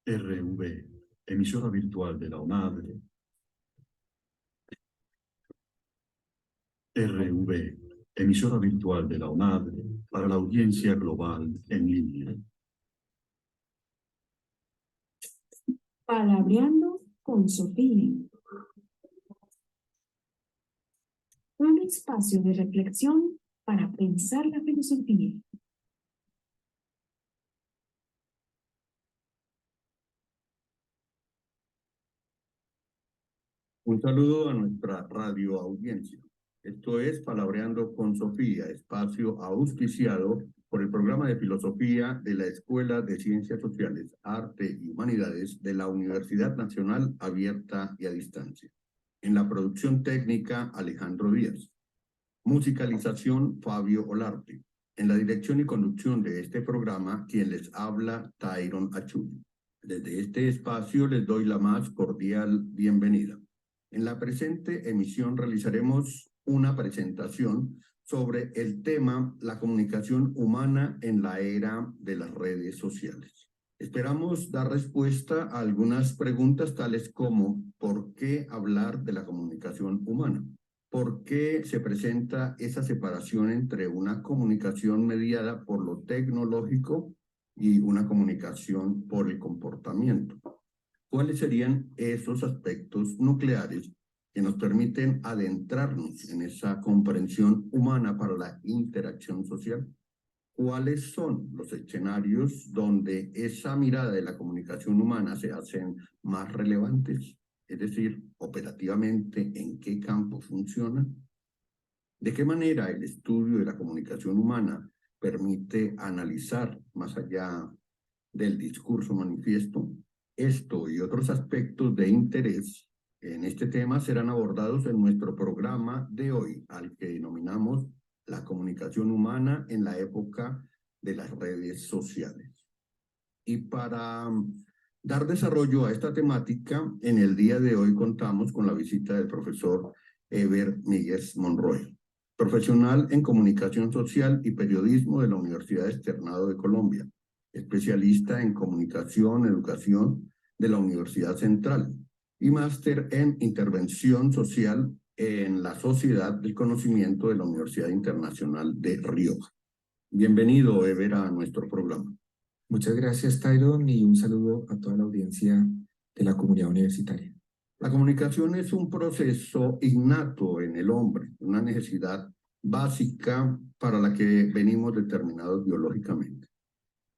RV, emisora virtual de la UNAD. RV, emisora virtual de la UNAD para la audiencia global en línea. Palabreando con Sofía. Un espacio de reflexión para pensar la filosofía. Un saludo a nuestra radio audiencia. Esto es Palabreando con Sofía, espacio auspiciado por el programa de filosofía de la Escuela de Ciencias Sociales, Arte y Humanidades de la Universidad Nacional Abierta y a Distancia. En la producción técnica, Alejandro Díaz. Musicalización, Fabio Olarte. En la dirección y conducción de este programa, quien les habla, Tyron Achulli. Desde este espacio les doy la más cordial bienvenida. En la presente emisión realizaremos una presentación sobre el tema la comunicación humana en la era de las redes sociales. Esperamos dar respuesta a algunas preguntas tales como ¿por qué hablar de la comunicación humana? ¿Por qué se presenta esa separación entre una comunicación mediada por lo tecnológico y una comunicación por el comportamiento? ¿Cuáles serían esos aspectos nucleares que nos permiten adentrarnos en esa comprensión humana para la interacción social? ¿Cuáles son los escenarios donde esa mirada de la comunicación humana se hacen más relevantes? Es decir, operativamente, ¿en qué campo funciona? ¿De qué manera el estudio de la comunicación humana permite analizar más allá del discurso manifiesto? Esto y otros aspectos de interés en este tema serán abordados en nuestro programa de hoy, al que denominamos la comunicación humana en la época de las redes sociales. Y para dar desarrollo a esta temática, en el día de hoy contamos con la visita del profesor Eber Míguez Monroy, profesional en comunicación social y periodismo de la Universidad Externado de Colombia, especialista en comunicación, educación de la Universidad Central y máster en intervención social en la Sociedad del Conocimiento de la Universidad Internacional de Rioja. Bienvenido, Eber, a nuestro programa. Muchas gracias, Tyron, y un saludo a toda la audiencia de la comunidad universitaria. La comunicación es un proceso innato en el hombre, una necesidad básica para la que venimos determinados biológicamente.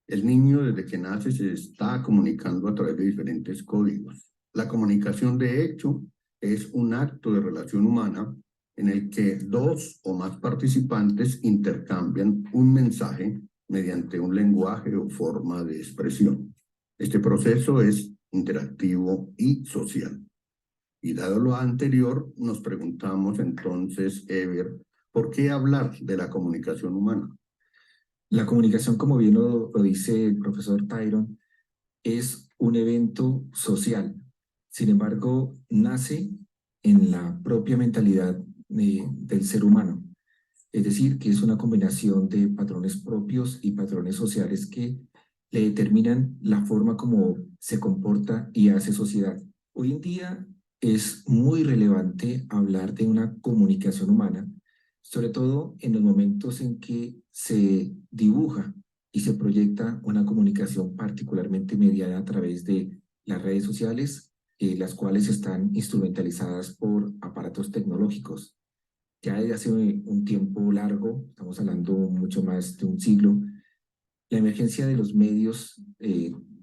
El niño desde que nace se está comunicando a través de diferentes códigos. La comunicación, de hecho, es un acto de relación humana en el que dos o más participantes intercambian un mensaje mediante un lenguaje o forma de expresión. Este proceso es interactivo y social. Y dado lo anterior, nos preguntamos entonces, Eber, ¿por qué hablar de la comunicación humana? La comunicación, como bien lo dice el profesor Tyron, es un evento social. Sin embargo, nace en la propia mentalidad del ser humano. Es decir, que es una combinación de patrones propios y patrones sociales que le determinan la forma como se comporta y hace sociedad. Hoy en día es muy relevante hablar de una comunicación humana, sobre todo en los momentos en que se dibuja y se proyecta una comunicación particularmente mediada a través de las redes sociales, las cuales están instrumentalizadas por aparatos tecnológicos. Ya desde hace un tiempo largo, estamos hablando mucho más de un siglo, la emergencia de los medios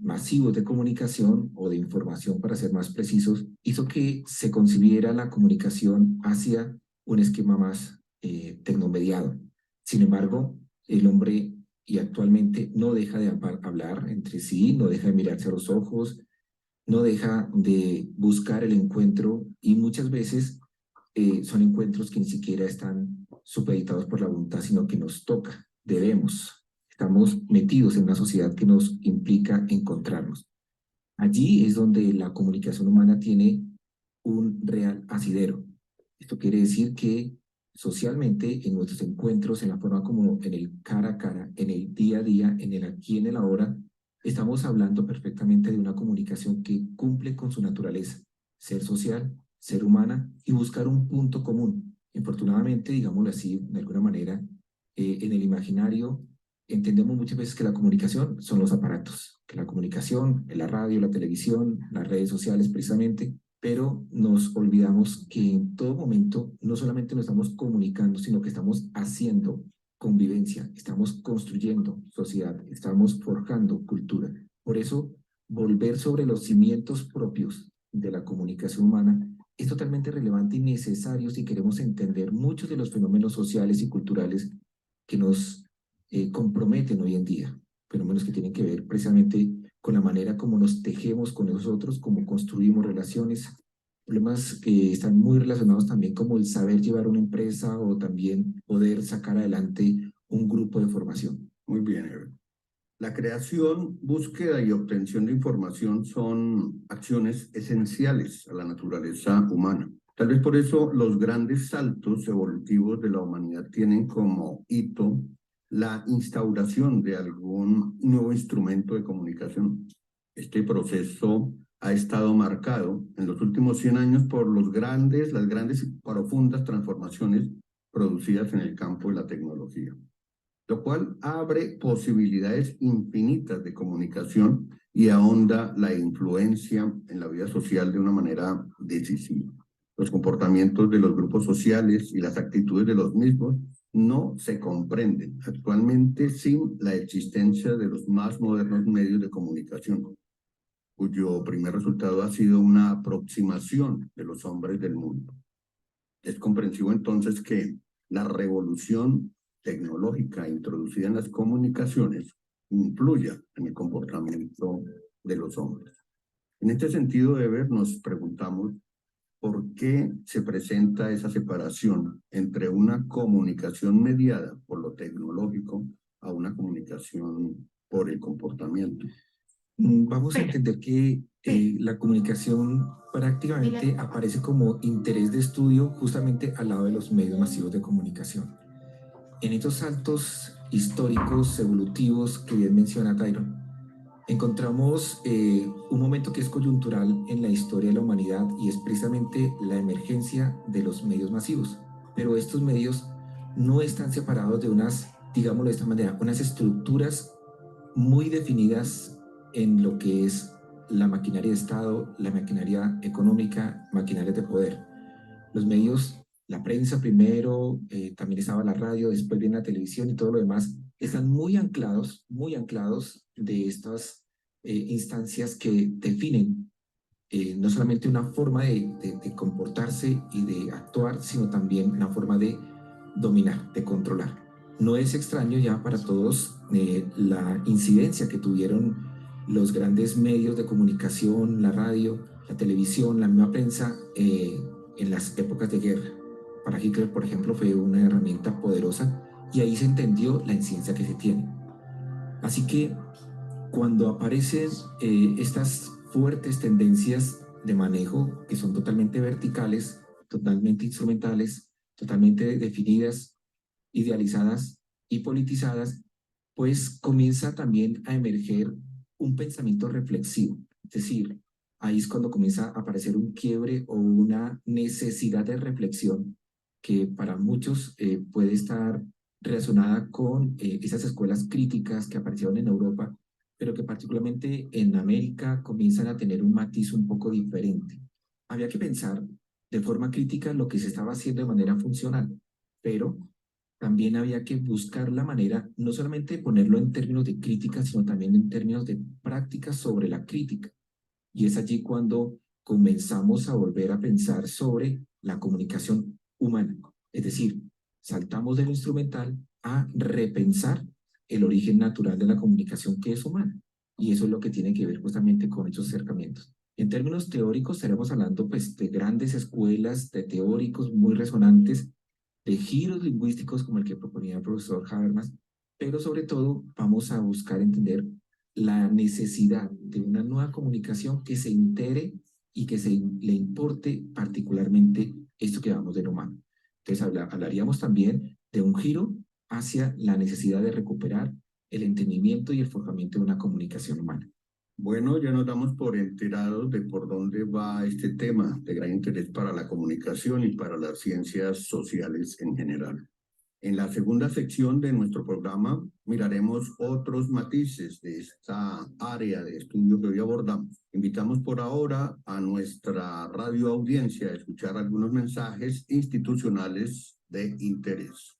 masivos de comunicación o de información, para ser más precisos, hizo que se concibiera la comunicación hacia un esquema más tecnomediado. Sin embargo, el hombre y actualmente no deja de hablar entre sí, no deja de mirarse a los ojos, no deja de buscar el encuentro y muchas veces son encuentros que ni siquiera están supeditados por la voluntad, sino que nos toca, debemos. Estamos metidos en una sociedad que nos implica encontrarnos. Allí es donde la comunicación humana tiene un real asidero. Esto quiere decir que socialmente en nuestros encuentros, en la forma como en el cara a cara, en el día a día, en el aquí, en el ahora, estamos hablando perfectamente de una comunicación que cumple con su naturaleza, ser social, ser humana y buscar un punto común. Infortunadamente, digámoslo así, de alguna manera, en el imaginario entendemos muchas veces que la comunicación son los aparatos, que la comunicación es la radio, la televisión, las redes sociales precisamente, pero nos olvidamos que en todo momento no solamente nos estamos comunicando, sino que estamos haciendo convivencia, estamos construyendo sociedad, estamos forjando cultura. Por eso, volver sobre los cimientos propios de la comunicación humana es totalmente relevante y necesario si queremos entender muchos de los fenómenos sociales y culturales que nos comprometen hoy en día, fenómenos que tienen que ver precisamente con la manera como nos tejemos con nosotros, cómo construimos relaciones, problemas que están muy relacionados también como el saber llevar una empresa o también poder sacar adelante un grupo de formación. Muy bien, Ever. La creación, búsqueda y obtención de información son acciones esenciales a la naturaleza humana. Tal vez por eso los grandes saltos evolutivos de la humanidad tienen como hito la instauración de algún nuevo instrumento de comunicación. Este proceso ha estado marcado en los últimos 100 años por las grandes y profundas transformaciones producidas en el campo de la tecnología, lo cual abre posibilidades infinitas de comunicación y ahonda la influencia en la vida social de una manera decisiva. Los comportamientos de los grupos sociales y las actitudes de los mismos no se comprenden actualmente sin la existencia de los más modernos medios de comunicación, cuyo primer resultado ha sido una aproximación de los hombres del mundo. Es comprensivo entonces que la revolución tecnológica introducida en las comunicaciones influya en el comportamiento de los hombres. En este sentido, Ever, nos preguntamos por qué se presenta esa separación entre una comunicación mediada por lo tecnológico a una comunicación por el comportamiento. Vamos a entender que la comunicación prácticamente aparece como interés de estudio justamente al lado de los medios masivos de comunicación. En estos saltos históricos, evolutivos que bien menciona Tyron, encontramos un momento que es coyuntural en la historia de la humanidad y es precisamente la emergencia de los medios masivos. Pero estos medios no están separados de unas, digámoslo de esta manera, unas estructuras muy definidas en lo que es la maquinaria de Estado, la maquinaria económica, maquinaria de poder. Los medios, la prensa primero, también estaba la radio, después viene la televisión y todo lo demás, están muy anclados de estas instancias que definen no solamente una forma de comportarse y de actuar, sino también una forma de dominar, de controlar. No es extraño ya para todos la incidencia que tuvieron los grandes medios de comunicación, la radio, la televisión, la misma prensa en las épocas de guerra. Para Hitler, por ejemplo, fue una herramienta poderosa y ahí se entendió la incidencia que se tiene. Así que cuando aparecen estas fuertes tendencias de manejo que son totalmente verticales, totalmente instrumentales, totalmente definidas, idealizadas y politizadas, pues comienza también a emerger un pensamiento reflexivo. Es decir, ahí es cuando comienza a aparecer un quiebre o una necesidad de reflexión que para muchos puede estar relacionada con esas escuelas críticas que aparecieron en Europa, pero que particularmente en América comienzan a tener un matiz un poco diferente. Había que pensar de forma crítica lo que se estaba haciendo de manera funcional, pero también había que buscar la manera no solamente de ponerlo en términos de crítica, sino también en términos de práctica sobre la crítica. Y es allí cuando comenzamos a volver a pensar sobre la comunicación humana. Es decir, saltamos de lo instrumental a repensar el origen natural de la comunicación que es humana. Y eso es lo que tiene que ver justamente con esos acercamientos. En términos teóricos, estaremos hablando pues, de grandes escuelas, de teóricos muy resonantes, de giros lingüísticos como el que proponía el profesor Habermas, pero sobre todo vamos a buscar entender la necesidad de una nueva comunicación que se integre y que le importe particularmente esto que llamamos del humano. Entonces hablaríamos también de un giro hacia la necesidad de recuperar el entendimiento y el forjamiento de una comunicación humana. Bueno, ya nos damos por enterados de por dónde va este tema de gran interés para la comunicación y para las ciencias sociales en general. En la segunda sección de nuestro programa miraremos otros matices de esta área de estudio que hoy abordamos. Invitamos por ahora a nuestra radio audiencia a escuchar algunos mensajes institucionales de interés.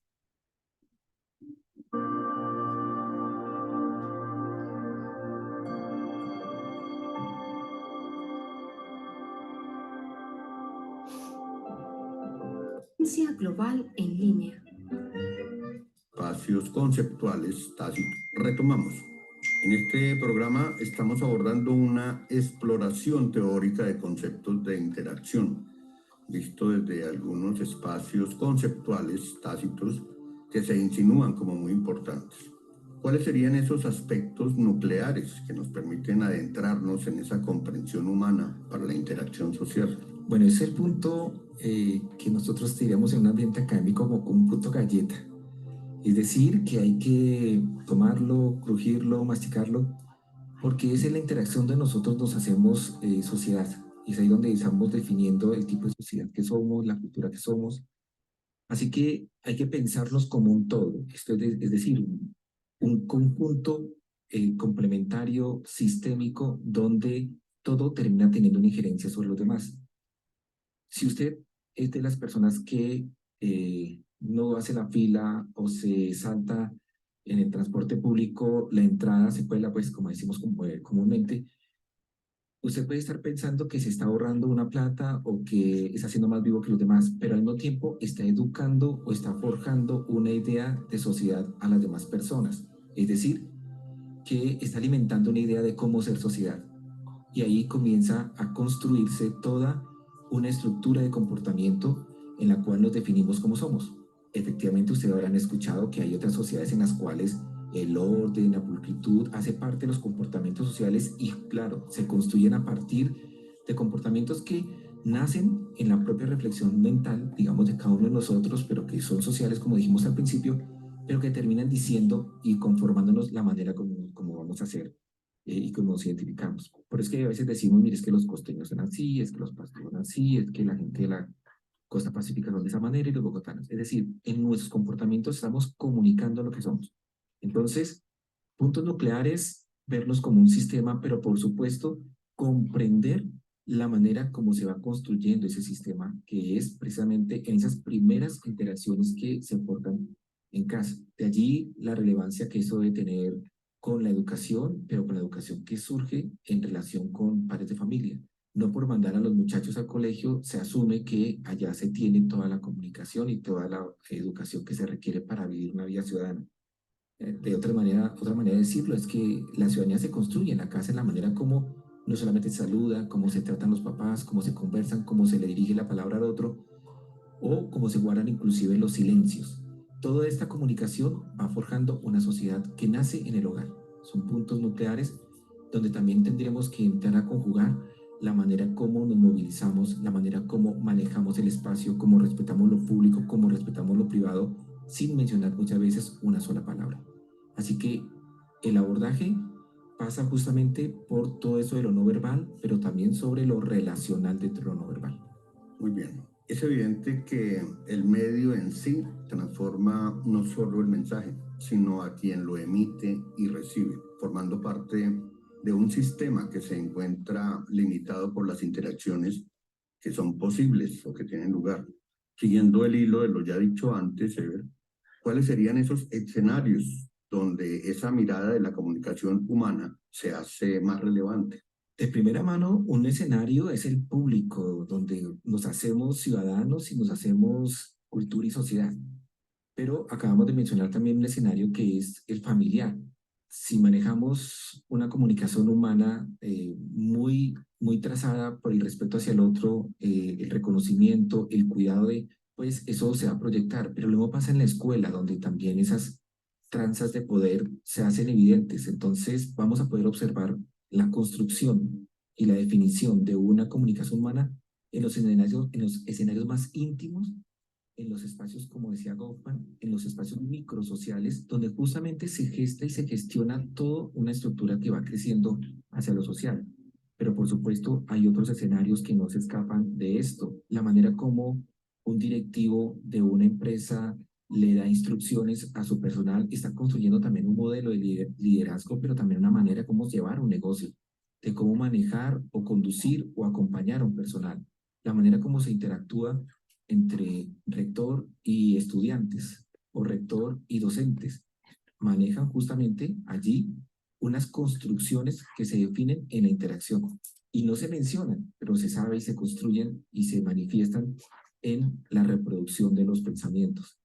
Ciencia global en línea. Espacios conceptuales tácitos. Retomamos. En este programa estamos abordando una exploración teórica de conceptos de interacción, visto desde algunos espacios conceptuales tácitos que se insinúan como muy importantes. ¿Cuáles serían esos aspectos nucleares que nos permiten adentrarnos en esa comprensión humana para la interacción social? Bueno, ese es el punto que nosotros diríamos en un ambiente académico como un punto galleta. Es decir, que hay que tomarlo, crujirlo, masticarlo, porque es en la interacción de nosotros nos hacemos sociedad. Y es ahí donde estamos definiendo el tipo de sociedad que somos, la cultura que somos. Así que hay que pensarlos como un todo. Esto es decir, un conjunto complementario, sistémico, donde todo termina teniendo una injerencia sobre los demás. Si usted es de las personas que no hace la fila o se salta en el transporte público, la entrada se cuela, pues como decimos comúnmente, usted puede estar pensando que se está ahorrando una plata o que está siendo más vivo que los demás, pero al mismo tiempo está educando o está forjando una idea de sociedad a las demás personas. Es decir, que está alimentando una idea de cómo ser sociedad. Y ahí comienza a construirse toda una estructura de comportamiento en la cual nos definimos como somos. Efectivamente, ustedes habrán escuchado que hay otras sociedades en las cuales el orden, la pulcritud hace parte de los comportamientos sociales y, claro, se construyen a partir de comportamientos que nacen en la propia reflexión mental, digamos, de cada uno de nosotros, pero que son sociales, como dijimos al principio, pero que terminan diciendo y conformándonos la manera como vamos a hacer y cómo nos identificamos. Por eso es que a veces decimos, mire, es que los costeños son así, es que los pasteños son así, es que la gente de la costa pacífica son de esa manera y los bogotanos. Es decir, en nuestros comportamientos estamos comunicando lo que somos. Entonces, puntos nucleares, verlos como un sistema, pero por supuesto, comprender la manera como se va construyendo ese sistema, que es precisamente en esas primeras interacciones que se forjan en casa. De allí la relevancia que eso debe tener con la educación, pero con la educación que surge en relación con padres de familia. No por mandar a los muchachos al colegio se asume que allá se tiene toda la comunicación y toda la educación que se requiere para vivir una vida ciudadana. De otra manera de decirlo es que la ciudadanía se construye en la casa, en la manera como no solamente se saluda, cómo se tratan los papás, cómo se conversan, cómo se le dirige la palabra al otro, o cómo se guardan inclusive los silencios. Toda esta comunicación va forjando una sociedad que nace en el hogar. Son puntos nucleares donde también tendríamos que entrar a conjugar la manera como nos movilizamos, la manera como manejamos el espacio, cómo respetamos lo público, cómo respetamos lo privado, sin mencionar muchas veces una sola palabra. Así que el abordaje pasa justamente por todo eso de lo no verbal, pero también sobre lo relacional dentro de lo no verbal. Muy bien. Es evidente que el medio en sí transforma no solo el mensaje, sino a quien lo emite y recibe, formando parte de un sistema que se encuentra limitado por las interacciones que son posibles o que tienen lugar. Siguiendo el hilo de lo ya dicho antes, Ever, ¿cuáles serían esos escenarios donde esa mirada de la comunicación humana se hace más relevante? De primera mano, un escenario es el público, donde nos hacemos ciudadanos y nos hacemos cultura y sociedad. Pero acabamos de mencionar también un escenario que es el familiar. Si manejamos una comunicación humana muy trazada por el respeto hacia el otro, el reconocimiento, el cuidado pues eso se va a proyectar. Pero luego pasa en la escuela, donde también esas tranzas de poder se hacen evidentes. Entonces vamos a poder observar la construcción y la definición de una comunicación humana en los escenarios más íntimos en los espacios, como decía Goffman, en los espacios microsociales, donde justamente se gesta y se gestiona toda una estructura que va creciendo hacia lo social. Pero por supuesto hay otros escenarios que no se escapan de esto. La manera como un directivo de una empresa le da instrucciones a su personal, está construyendo también un modelo de liderazgo, pero también una manera como llevar un negocio, de cómo manejar o conducir o acompañar a un personal, la manera como se interactúa entre rector y estudiantes o rector y docentes. Manejan justamente allí unas construcciones que se definen en la interacción y no se mencionan, pero se sabe y se construyen y se manifiestan en la reproducción de los pensamientos.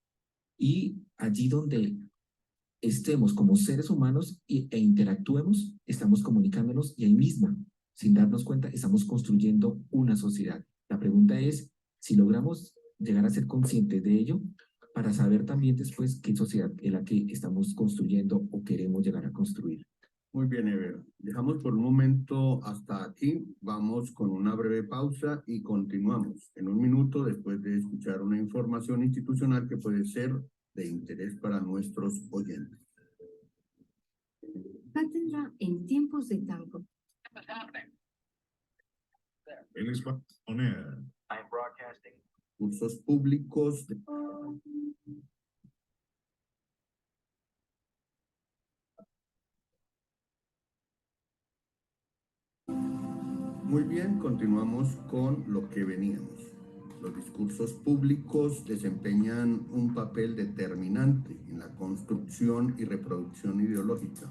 Y allí donde estemos como seres humanos e interactuemos, estamos comunicándonos y ahí mismo, sin darnos cuenta, estamos construyendo una sociedad. La pregunta es si logramos llegar a ser conscientes de ello para saber también después qué sociedad es la que estamos construyendo o queremos llegar a construir. Muy bien, Ever. Dejamos por un momento hasta aquí. Vamos con una breve pausa y continuamos en un minuto después de escuchar una información institucional que puede ser de interés para nuestros oyentes. Cátedra en tiempos de tango. Él es on air. I'm broadcasting. Cursos públicos. Muy bien, continuamos con lo que veníamos. Los discursos públicos desempeñan un papel determinante en la construcción y reproducción ideológica,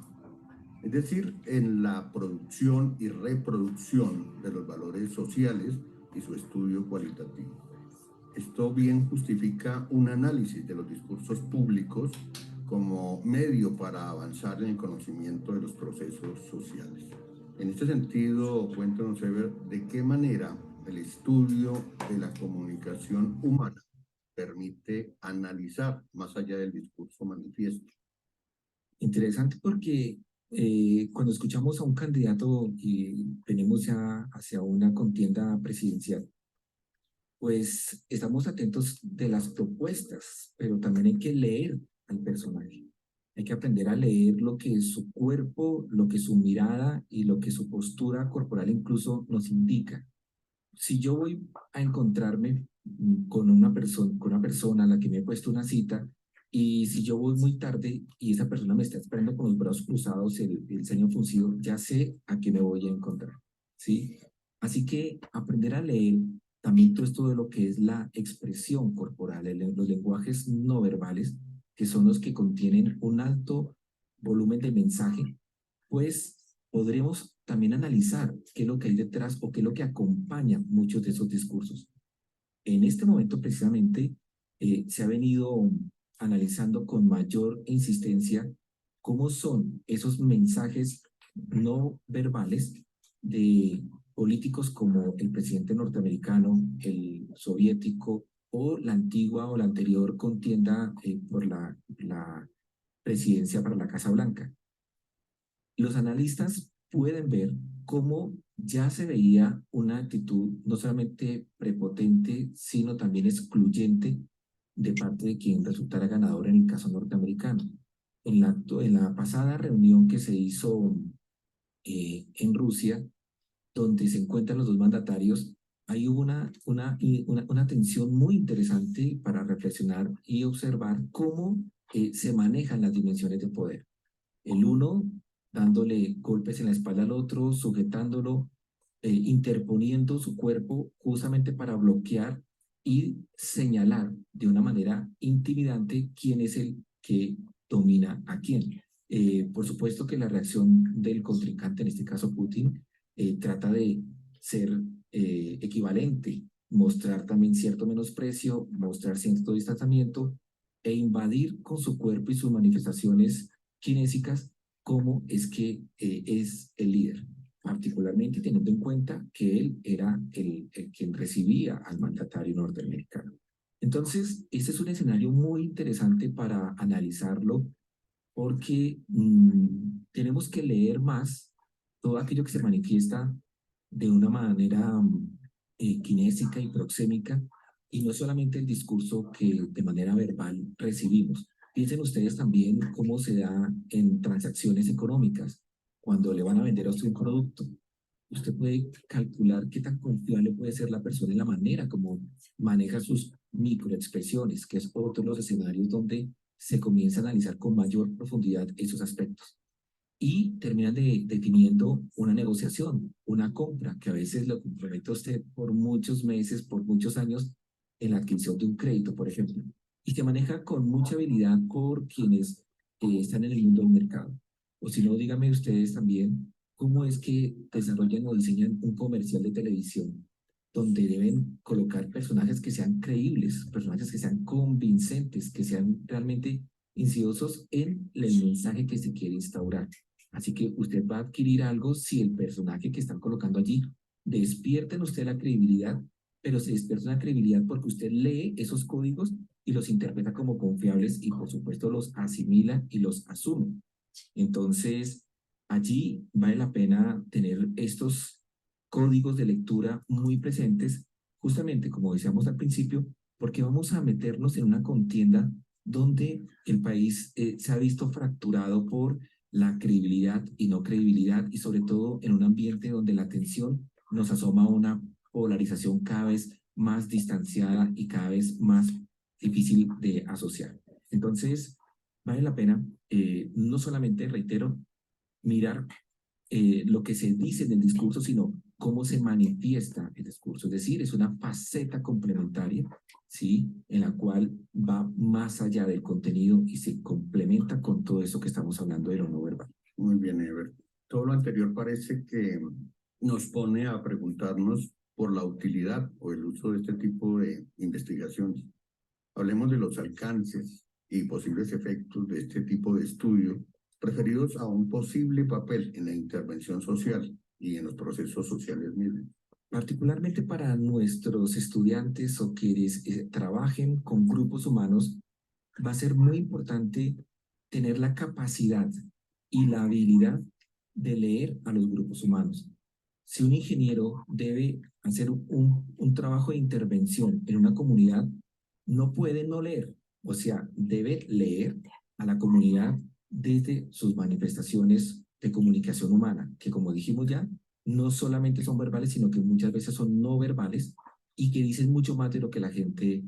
es decir, en la producción y reproducción de los valores sociales y su estudio cualitativo. Esto bien justifica un análisis de los discursos públicos como medio para avanzar en el conocimiento de los procesos sociales. En este sentido, cuéntanos, Ever, de qué manera el estudio de la comunicación humana permite analizar más allá del discurso manifiesto. Interesante porque cuando escuchamos a un candidato y venimos ya hacia una contienda presidencial, pues estamos atentos de las propuestas, pero también hay que leer al personaje. Hay que aprender a leer lo que su cuerpo, lo que su mirada y lo que su postura corporal incluso nos indica. Si yo voy a encontrarme con una persona a la que me he puesto una cita, y si yo voy muy tarde y esa persona me está esperando con los brazos cruzados, el ceño fruncido, ya sé a qué me voy a encontrar, ¿sí? Así que aprender a leer también todo esto de lo que es la expresión corporal, los lenguajes no verbales, que son los que contienen un alto volumen de mensaje, pues podremos también analizar qué es lo que hay detrás o qué es lo que acompaña muchos de esos discursos. En este momento, precisamente, se ha venido analizando con mayor insistencia cómo son esos mensajes no verbales de políticos como el presidente norteamericano, el soviético o la antigua o la anterior contienda por la presidencia para la Casa Blanca. Los analistas pueden ver cómo ya se veía una actitud no solamente prepotente, sino también excluyente de parte de quien resultara ganador en el caso norteamericano. En la pasada reunión que se hizo en Rusia, donde se encuentran los dos mandatarios, ahí hubo una tensión muy interesante para reflexionar y observar cómo se manejan las dimensiones de poder. El uno dándole golpes en la espalda al otro, sujetándolo, interponiendo su cuerpo justamente para bloquear y señalar de una manera intimidante quién es el que domina a quién. Por supuesto que la reacción del contrincante, en este caso Putin, trata de ser equivalente, mostrar también cierto menosprecio, mostrar cierto distanciamiento e invadir con su cuerpo y sus manifestaciones kinésicas cómo es que es el líder, particularmente teniendo en cuenta que él era el quien recibía al mandatario norteamericano. Entonces, este es un escenario muy interesante para analizarlo porque tenemos que leer más todo aquello que se manifiesta de una manera kinésica y proxémica y no solamente el discurso que de manera verbal recibimos. Piensen ustedes también cómo se da en transacciones económicas, cuando le van a vender a usted un producto. Usted puede calcular qué tan confiable puede ser la persona en la manera como maneja sus microexpresiones, que es otro de los escenarios donde se comienza a analizar con mayor profundidad esos aspectos. Y terminan definiendo una negociación, una compra, que a veces lo compromete a usted por muchos meses, por muchos años, en la adquisición de un crédito, por ejemplo, y se maneja con mucha habilidad por quienes están en el mundo del mercado. O si no, díganme ustedes también cómo es que desarrollan o diseñan un comercial de televisión donde deben colocar personajes que sean creíbles, personajes que sean convincentes, que sean realmente incidosos en el mensaje que se quiere instaurar. Así que usted va a adquirir algo si el personaje que están colocando allí despierta en usted la credibilidad, pero se despierta una credibilidad porque usted lee esos códigos y los interpreta como confiables y por supuesto los asimila y los asume. Entonces, allí vale la pena tener estos códigos de lectura muy presentes, justamente como decíamos al principio, porque vamos a meternos en una contienda donde el país se ha visto fracturado por la credibilidad y no credibilidad, y sobre todo en un ambiente donde la tensión nos asoma a una polarización cada vez más distanciada y cada vez más difícil de asociar. Entonces, vale la pena no solamente, reitero, mirar lo que se dice en el discurso, sino cómo se manifiesta el discurso. Es decir, es una faceta complementaria, ¿sí? En la cual va más allá del contenido y se complementa con todo eso que estamos hablando de lo no verbal. Muy bien, Ever. Todo lo anterior parece que nos pone a preguntarnos por la utilidad o el uso de este tipo de investigaciones. Hablemos de los alcances y posibles efectos de este tipo de estudio referidos a un posible papel en la intervención social y en los procesos sociales mismos. Particularmente para nuestros estudiantes o quienes trabajen con grupos humanos, va a ser muy importante tener la capacidad y la habilidad de leer a los grupos humanos. Si un ingeniero debe hacer un trabajo de intervención en una comunidad, no puede no leer, o sea, debe leer a la comunidad desde sus manifestaciones de comunicación humana, que como dijimos ya, no solamente son verbales, sino que muchas veces son no verbales y que dicen mucho más de lo que la gente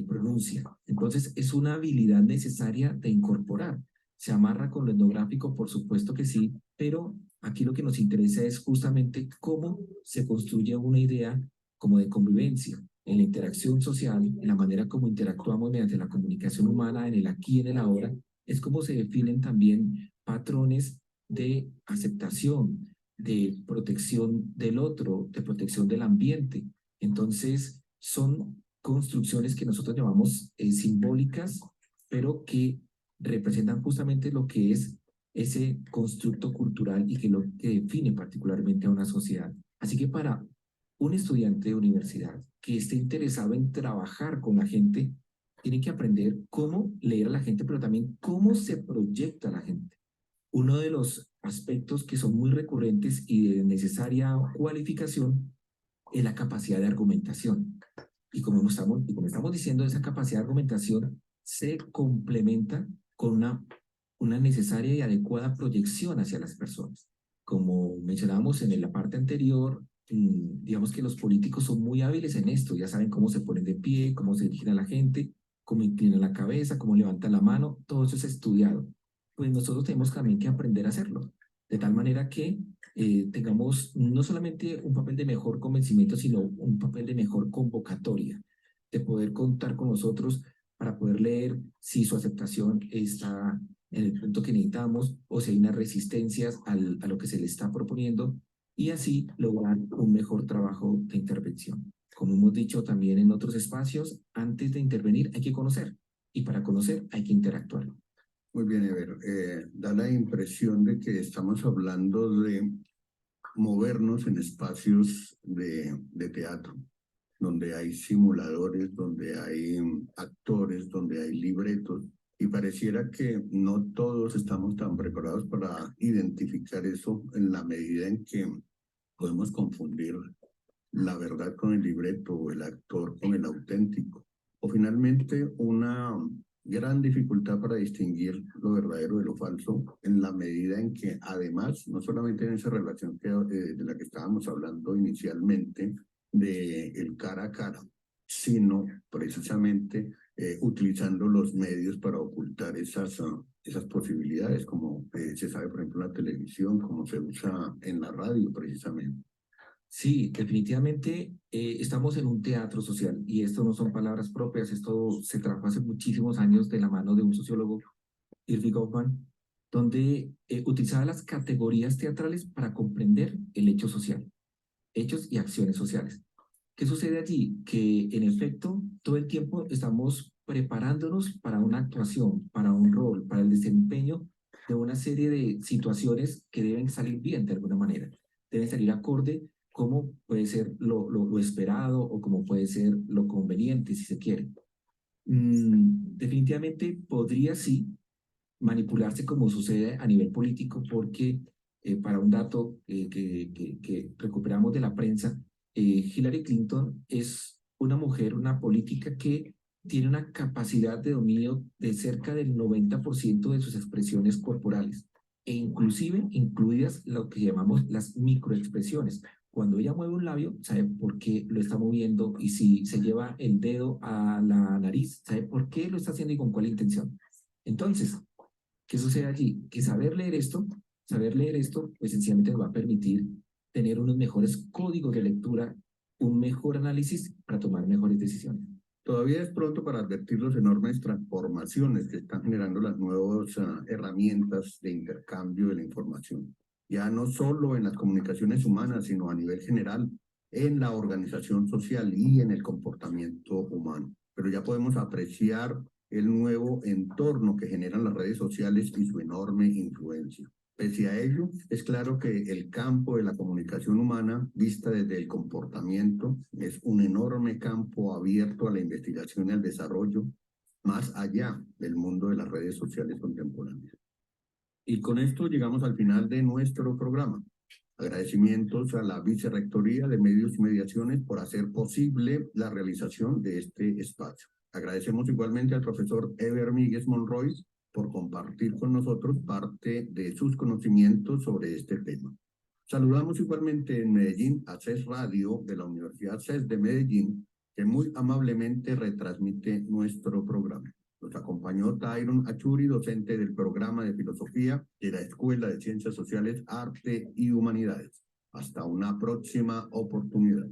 pronuncia. Entonces, es una habilidad necesaria de incorporar. ¿Se amarra con lo etnográfico? Por supuesto que sí, pero aquí lo que nos interesa es justamente cómo se construye una idea como de convivencia, en la interacción social, en la manera como interactuamos mediante la comunicación humana, en el aquí y en el ahora, es como se definen también patrones de aceptación, de protección del otro, de protección del ambiente. Entonces, son construcciones que nosotros llamamos simbólicas, pero que representan justamente lo que es ese constructo cultural y que lo que define particularmente a una sociedad. Así que para un estudiante de universidad que esté interesado en trabajar con la gente, tiene que aprender cómo leer a la gente, pero también cómo se proyecta la gente. Uno de los aspectos que son muy recurrentes y de necesaria cualificación es la capacidad de argumentación. Y como estamos diciendo, esa capacidad de argumentación se complementa con una necesaria y adecuada proyección hacia las personas. Como mencionábamos en la parte anterior, digamos que los políticos son muy hábiles en esto, ya saben cómo se ponen de pie, cómo se dirigen a la gente, cómo inclinan la cabeza, cómo levantan la mano, todo eso es estudiado. Pues nosotros tenemos también que aprender a hacerlo, de tal manera que tengamos no solamente un papel de mejor convencimiento, sino un papel de mejor convocatoria, de poder contar con nosotros para poder leer si su aceptación está en el punto que necesitamos o si hay unas resistencias a lo que se le está proponiendo y así lograr un mejor trabajo de intervención. Como hemos dicho también en otros espacios, antes de intervenir hay que conocer y para conocer hay que interactuar. Muy bien, Ever. Da la impresión de que estamos hablando de movernos en espacios de teatro, donde hay simuladores, donde hay actores, donde hay libretos, y pareciera que no todos estamos tan preparados para identificar eso en la medida en que podemos confundir la verdad con el libreto o el actor con el auténtico. O finalmente una gran dificultad para distinguir lo verdadero de lo falso en la medida en que además, no solamente en esa relación de la que estábamos hablando inicialmente, de el cara a cara, sino precisamente utilizando los medios para ocultar esas posibilidades, como se sabe, por ejemplo, en la televisión, como se usa en la radio precisamente. Sí, definitivamente estamos en un teatro social y esto no son palabras propias, esto se trajo hace muchísimos años de la mano de un sociólogo, Irving Goffman, donde utilizaba las categorías teatrales para comprender el hecho social, hechos y acciones sociales. ¿Qué sucede allí? Que en efecto todo el tiempo estamos preparándonos para una actuación, para un rol, para el desempeño de una serie de situaciones que deben salir bien de alguna manera, deben salir acorde como puede ser lo esperado o como puede ser lo conveniente si se quiere. Definitivamente podría sí manipularse como sucede a nivel político porque para un dato que recuperamos de la prensa, Hillary Clinton es una mujer, una política que tiene una capacidad de dominio de cerca del 90% de sus expresiones corporales e inclusive incluidas lo que llamamos las microexpresiones. Cuando ella mueve un labio, sabe por qué lo está moviendo y si se lleva el dedo a la nariz, sabe por qué lo está haciendo y con cuál intención. Entonces, ¿qué sucede allí? Que saber leer esto, pues sencillamente nos va a permitir tener unos mejores códigos de lectura, un mejor análisis para tomar mejores decisiones. Todavía es pronto para advertir las enormes transformaciones que están generando las nuevas herramientas de intercambio de la información. Ya no solo en las comunicaciones humanas, sino a nivel general, en la organización social y en el comportamiento humano. Pero ya podemos apreciar el nuevo entorno que generan las redes sociales y su enorme influencia. Pese a ello, es claro que el campo de la comunicación humana, vista desde el comportamiento, es un enorme campo abierto a la investigación y al desarrollo, más allá del mundo de las redes sociales contemporáneas. Y con esto llegamos al final de nuestro programa. Agradecimientos a la Vicerrectoría de Medios y Mediaciones por hacer posible la realización de este espacio. Agradecemos igualmente al profesor Eber Míguez Monroy por compartir con nosotros parte de sus conocimientos sobre este tema. Saludamos igualmente en Medellín a CES Radio de la Universidad CES de Medellín, que muy amablemente retransmite nuestro programa. Nos acompañó Tyron Achuri, docente del programa de Filosofía de la Escuela de Ciencias Sociales, Arte y Humanidades. Hasta una próxima oportunidad.